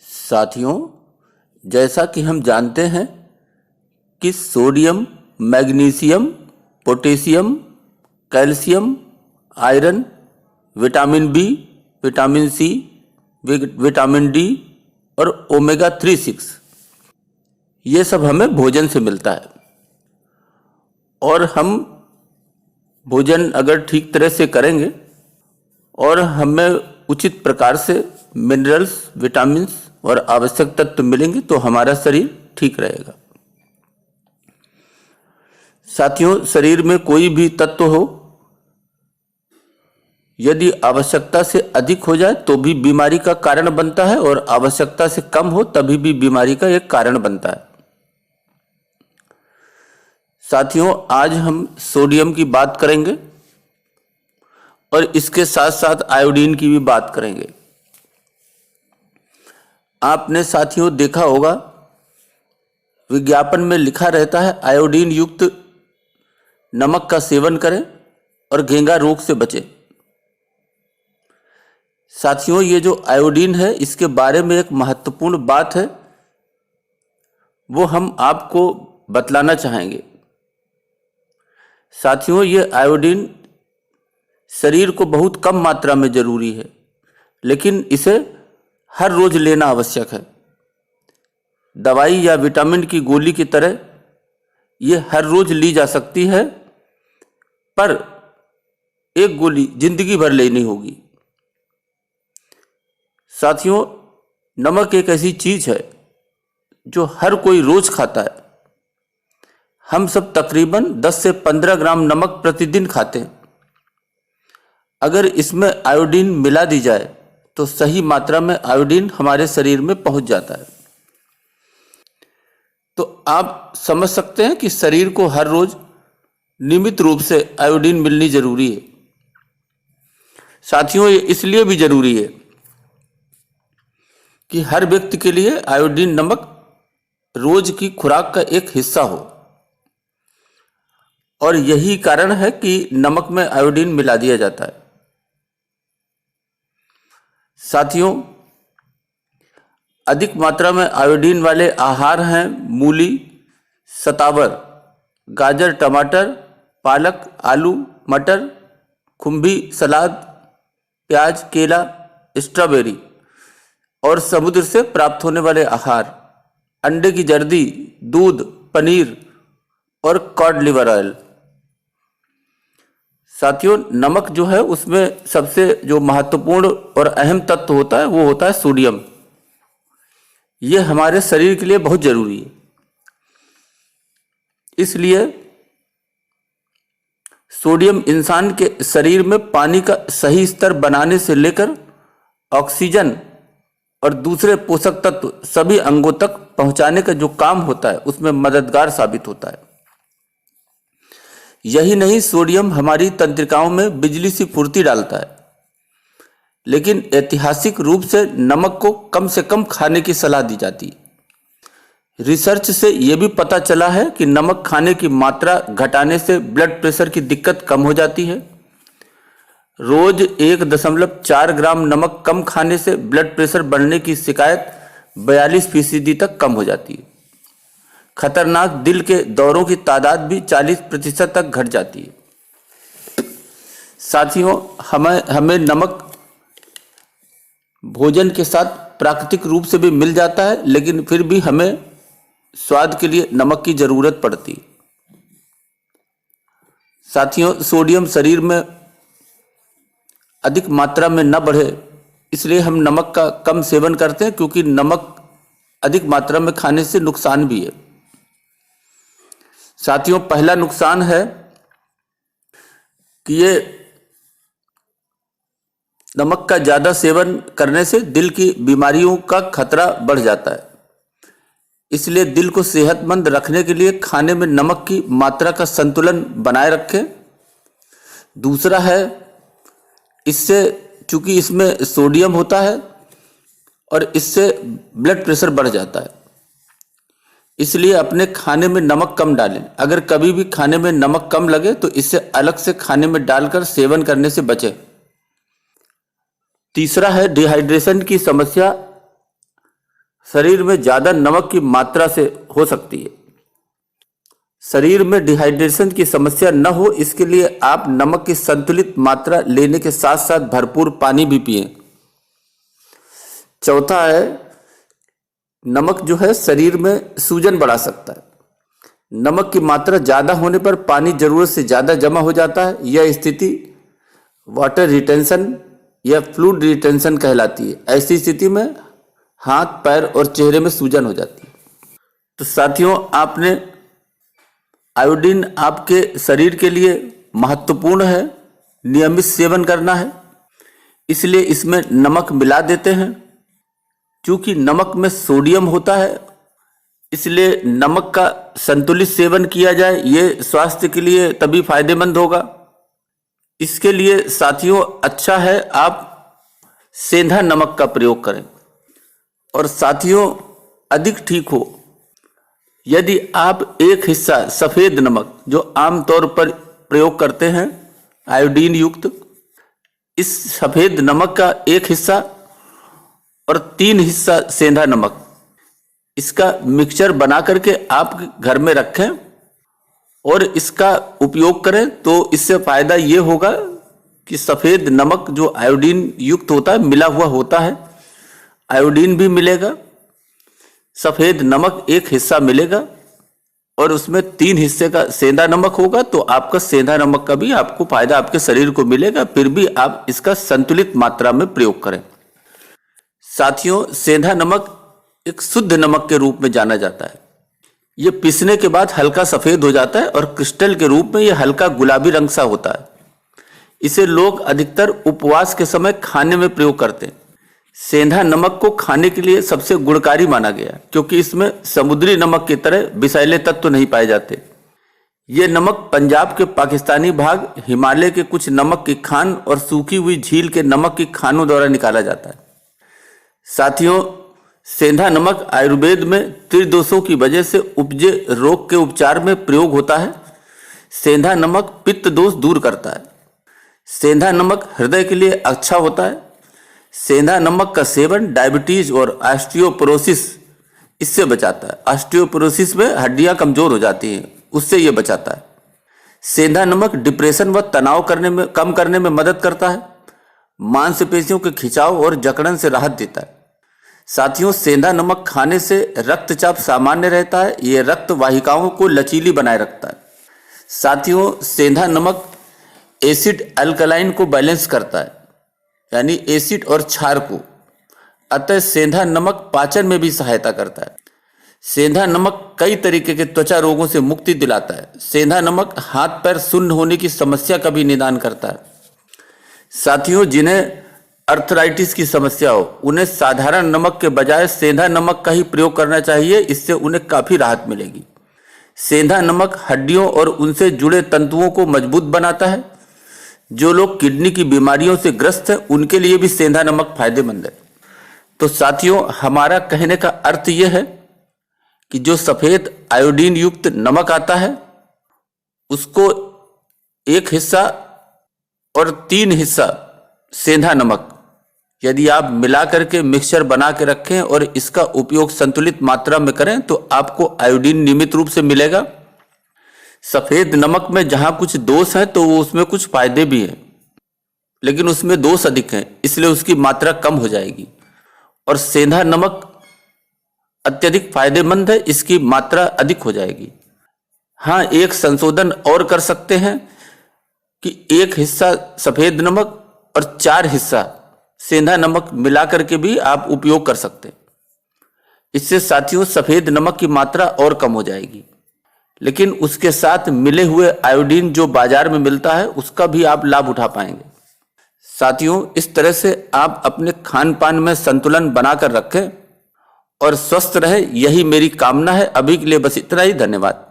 साथियों, जैसा कि हम जानते हैं कि sodium, magnesium, potassium, calcium, iron, vitamin B, vitamin C, vitamin D और ओमेगा 3, 6 ये सब हमें भोजन से मिलता है। और हम भोजन अगर ठीक तरह से करेंगे और हमें उचित प्रकार से मिनरल्स, विटामिन्स और आवश्यक तत्व मिलेंगे तो हमारा शरीर ठीक रहेगा। साथियों, शरीर में कोई भी तत्व हो, यदि आवश्यकता से अधिक हो जाए तो भी बीमारी का कारण बनता है और आवश्यकता से कम हो तभी भी बीमारी का एक कारण बनता है। साथियों, आज हम सोडियम की बात करेंगे और इसके साथ साथ आयोडीन की भी बात करेंगे। आपने साथियों देखा होगा, विज्ञापन में लिखा रहता है आयोडीन युक्त नमक का सेवन करें और घेंघा रोग से बचें। साथियों, ये जो आयोडीन है इसके बारे में एक महत्वपूर्ण बात है, वो हम आपको बतलाना चाहेंगे। साथियों, ये आयोडीन शरीर को बहुत कम मात्रा में जरूरी है, लेकिन इसे हर रोज लेना आवश्यक है। दवाई या विटामिन की गोली की तरह ये हर रोज ली जा सकती है, पर एक गोली जिंदगी भर लेनी होगी। साथियों, नमक एक ऐसी चीज है जो हर कोई रोज खाता है। हम सब तकरीबन 10 से 15 ग्राम नमक प्रतिदिन खाते हैं। अगर इसमें आयोडीन मिला दी जाए तो सही मात्रा में आयोडीन हमारे शरीर में पहुंच जाता है। तो आप समझ सकते हैं कि शरीर को हर रोज नियमित रूप से आयोडीन मिलनी जरूरी है। साथियों, ये इसलिए भी जरूरी है कि हर व्यक्ति के लिए आयोडीन नमक रोज की खुराक का एक हिस्सा हो, और यही कारण है कि नमक में आयोडीन मिला दिया जाता है। साथियों, अधिक मात्रा में आयोडीन वाले आहार हैं मूली, सतावर, गाजर, टमाटर, पालक, आलू, मटर, खुम्भी, सलाद, प्याज, केला, स्ट्रॉबेरी और समुद्र से प्राप्त होने वाले आहार, अंडे की जर्दी, दूध, पनीर और कॉड लिवर ऑयल। साथियों, नमक जो है उसमें सबसे जो महत्वपूर्ण और अहम तत्व होता है वो होता है सोडियम। ये हमारे शरीर के लिए बहुत जरूरी है। इसलिए सोडियम इंसान के शरीर में पानी का सही स्तर बनाने से लेकर ऑक्सीजन और दूसरे पोषक तत्व सभी अंगों तक पहुंचाने का जो काम होता है उसमें मददगार साबित होता है। यही नहीं, सोडियम हमारी तंत्रिकाओं में बिजली सी फुर्ती डालता है। लेकिन ऐतिहासिक रूप से नमक को कम से कम खाने की सलाह दी जाती है। रिसर्च से यह भी पता चला है कि नमक खाने की मात्रा घटाने से ब्लड प्रेशर की दिक्कत कम हो जाती है। रोज 1.4 ग्राम नमक कम खाने से ब्लड प्रेशर बढ़ने की शिकायत 42% तक कम हो जाती है। खतरनाक दिल के दौरों की तादाद भी 40% तक घट जाती है। साथियों, हमें नमक भोजन के साथ प्राकृतिक रूप से भी मिल जाता है, लेकिन फिर भी हमें स्वाद के लिए नमक की जरूरत पड़ती है। साथियों, सोडियम शरीर में अधिक मात्रा में न बढ़े इसलिए हम नमक का कम सेवन करते हैं, क्योंकि नमक अधिक मात्रा में खाने से नुकसान भी है। साथियों, पहला नुकसान है कि ये नमक का ज्यादा सेवन करने से दिल की बीमारियों का खतरा बढ़ जाता है। इसलिए दिल को सेहतमंद रखने के लिए खाने में नमक की मात्रा का संतुलन बनाए रखें। दूसरा है, इससे चूंकि इसमें सोडियम होता है और इससे ब्लड प्रेशर बढ़ जाता है, इसलिए अपने खाने में नमक कम डालें। अगर कभी भी खाने में नमक कम लगे तो इसे अलग से खाने में डालकर सेवन करने से बचें। तीसरा है, डिहाइड्रेशन की समस्या शरीर में ज़्यादा नमक की मात्रा से हो सकती है। शरीर में डिहाइड्रेशन की समस्या न हो इसके लिए आप नमक की संतुलित मात्रा लेने के साथ साथ भरपूर पानी भी पिएं। चौथा है, नमक जो है शरीर में सूजन बढ़ा सकता है। नमक की मात्रा ज़्यादा होने पर पानी जरूरत से ज़्यादा जमा हो जाता है। यह स्थिति वाटर रिटेंशन या फ्लूइड रिटेंशन कहलाती है। ऐसी स्थिति में हाथ, पैर और चेहरे में सूजन हो जाती है। तो साथियों, आपने आयोडीन आपके शरीर के लिए महत्वपूर्ण है, नियमित सेवन करना है, इसलिए इसमें नमक मिला देते हैं। क्योंकि नमक में सोडियम होता है, इसलिए नमक का संतुलित सेवन किया जाए, ये स्वास्थ्य के लिए तभी फायदेमंद होगा। इसके लिए साथियों अच्छा है आप सेंधा नमक का प्रयोग करें। और साथियों, अधिक ठीक हो यदि आप एक हिस्सा सफ़ेद नमक जो आमतौर पर प्रयोग करते हैं आयोडीन युक्त, इस सफ़ेद नमक का एक हिस्सा और 3 हिस्सा सेंधा नमक, इसका मिक्सचर बना करके आप घर में रखें और इसका उपयोग करें। तो इससे फ़ायदा ये होगा कि सफ़ेद नमक जो आयोडीन युक्त होता है, मिला हुआ होता है, आयोडीन भी मिलेगा, सफ़ेद नमक एक हिस्सा मिलेगा और उसमें 3 हिस्से का सेंधा नमक होगा। तो आपका सेंधा नमक का भी आपको फायदा आपके शरीर को मिलेगा। फिर भी आप इसका संतुलित मात्रा में प्रयोग करें। साथियों, सेंधा नमक एक शुद्ध नमक के रूप में जाना जाता है। ये पीसने के बाद हल्का सफ़ेद हो जाता है और क्रिस्टल के रूप में ये हल्का गुलाबी रंग सा होता है। इसे लोग अधिकतर उपवास के समय खाने में प्रयोग करते हैं। सेंधा नमक को खाने के लिए सबसे गुणकारी माना गया क्योंकि इसमें समुद्री नमक की तरह विषैले तत्व नहीं पाए जाते। ये नमक पंजाब के पाकिस्तानी भाग, हिमालय के कुछ नमक की खान और सूखी हुई झील के नमक की खानों द्वारा निकाला जाता है। साथियों, सेंधा नमक आयुर्वेद में त्रिदोषों की वजह से उपजे रोग के उपचार में प्रयोग होता है। सेंधा नमक पित्त दोष दूर करता है। सेंधा नमक हृदय के लिए अच्छा होता है। सेंधा नमक का सेवन डायबिटीज और ऑस्टियोपोरोसिस इससे बचाता है। ऑस्टियोपोरोसिस में हड्डियां कमजोर हो जाती हैं, उससे ये बचाता है। सेंधा नमक डिप्रेशन व तनाव कम करने में मदद करता है। मांसपेशियों के खिंचाव और जकड़न से राहत देता है। साथियों, सेंधा नमक खाने से रक्तचाप सामान्य रहता है। ये रक्त वाहिकाओं को लचीली बनाए रखता है। साथियों, सेंधा नमक एसिड अल्कलाइन को बैलेंस करता है, यानी एसिड और क्षार को। अतः सेंधा नमक पाचन में भी सहायता करता है। सेंधा नमक कई तरीके के त्वचा रोगों से मुक्ति दिलाता है। सेंधा नमक हाथ पैर सुन्न होने की समस्या का भी निदान करता है। साथियों, जिन्हें अर्थराइटिस की समस्या हो उन्हें साधारण नमक के बजाय सेंधा नमक का ही प्रयोग करना चाहिए। इससे उन्हें काफ़ी राहत मिलेगी। सेंधा नमक हड्डियों और उनसे जुड़े तंतुओं को मजबूत बनाता है। जो लोग किडनी की बीमारियों से ग्रस्त हैं उनके लिए भी सेंधा नमक फायदेमंद है। तो साथियों, हमारा कहने का अर्थ यह है कि जो सफ़ेद आयोडीन युक्त नमक आता है उसको एक हिस्सा और 3 हिस्सा सेंधा नमक यदि आप मिला करके मिक्सचर बना के रखें और इसका उपयोग संतुलित मात्रा में करें तो आपको आयोडीन नियमित रूप से मिलेगा। सफ़ेद नमक में जहाँ कुछ दोष है तो वो उसमें कुछ फायदे भी हैं, लेकिन उसमें दोष अधिक हैं, इसलिए उसकी मात्रा कम हो जाएगी। और सेंधा नमक अत्यधिक फायदेमंद है, इसकी मात्रा अधिक हो जाएगी। हाँ, एक संशोधन और कर सकते हैं कि 1 हिस्सा सफ़ेद नमक और 4 हिस्सा सेंधा नमक मिला करके भी आप उपयोग कर सकते हैं। इससे साथियों सफ़ेद नमक की मात्रा और कम हो जाएगी, लेकिन उसके साथ मिले हुए आयोडीन जो बाजार में मिलता है उसका भी आप लाभ उठा पाएंगे। साथियों, इस तरह से आप अपने खान पान में संतुलन बनाकर रखें और स्वस्थ रहें, यही मेरी कामना है। अभी के लिए बस इतना ही। धन्यवाद।